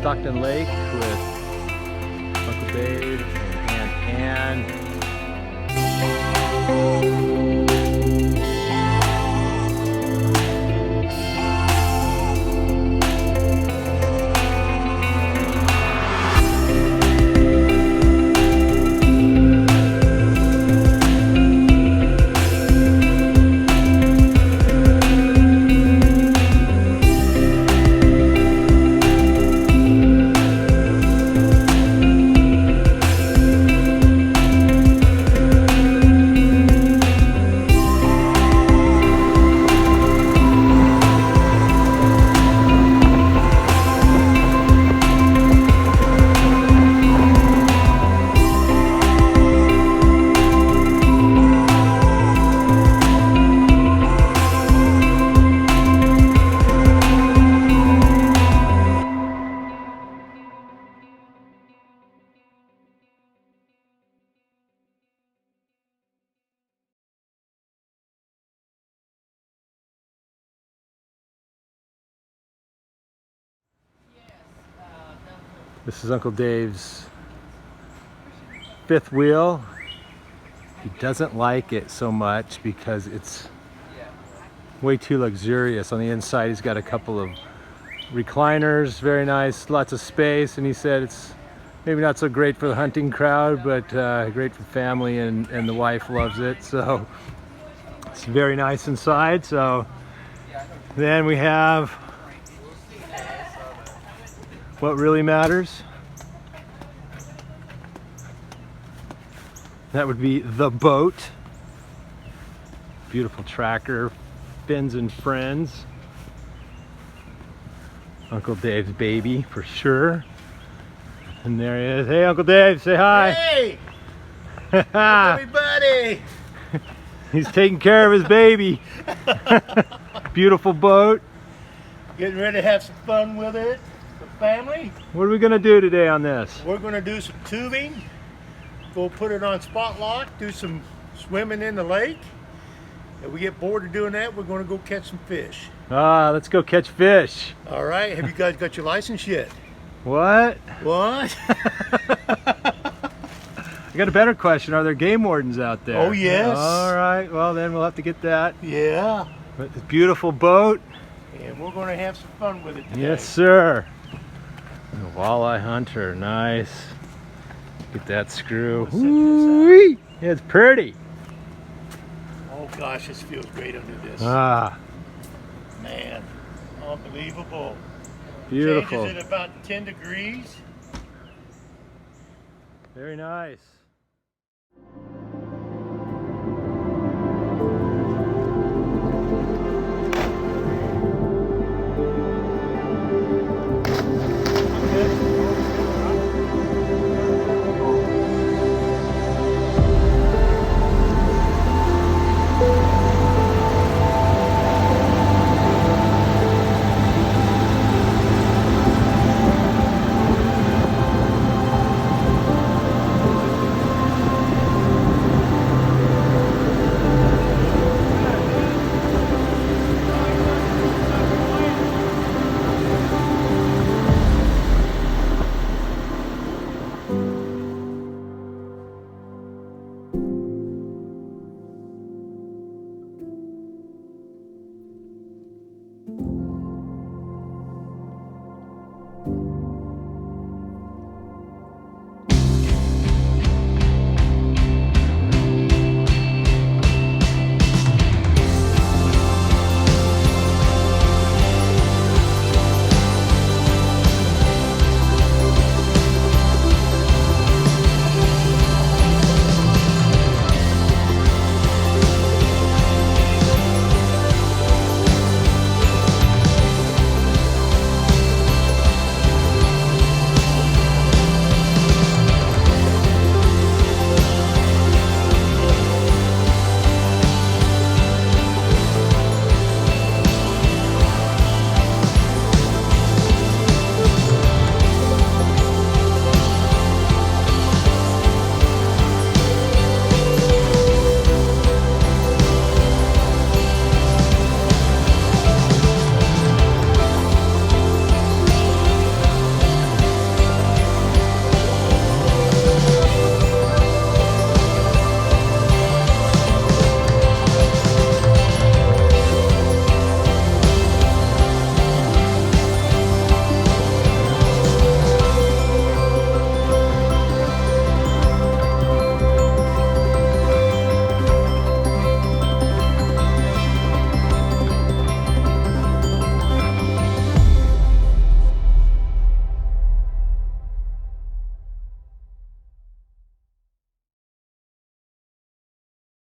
Stockton Lake with Uncle Dave and Ann. This is Uncle Dave's fifth wheel. He doesn't like it so much because it's way too luxurious. On the inside he's got a couple of recliners, very nice, lots of space, and he said it's maybe not so great for the hunting crowd, but great for family, and the wife loves it. So it's very nice inside. So then we have what really matters. That would be the boat. Beautiful tracker, fins and friends. Uncle Dave's baby for sure. And there he is. Hey, Uncle Dave, say hi. Hey! Everybody! He's taking care of his baby. Beautiful boat. Getting ready to have some fun with it. The family. What are we gonna do today on this? We're gonna do some tubing. Go put it on spot lock, do some swimming in the lake. If we get bored of doing that, we're gonna go catch some fish. Let's go catch fish. All right, have you guys got your license yet? What? What? I got a better question. Are there game wardens out there? Oh, yes. All right, well then we'll have to get that. Yeah. But this beautiful boat. And we're gonna have some fun with it today. Yes, sir. A walleye hunter, nice. Get that screw. Woo-wee. Yeah, it's pretty. Oh gosh, this feels great under this. Man, unbelievable. Beautiful. Changes at about 10 degrees. Very nice.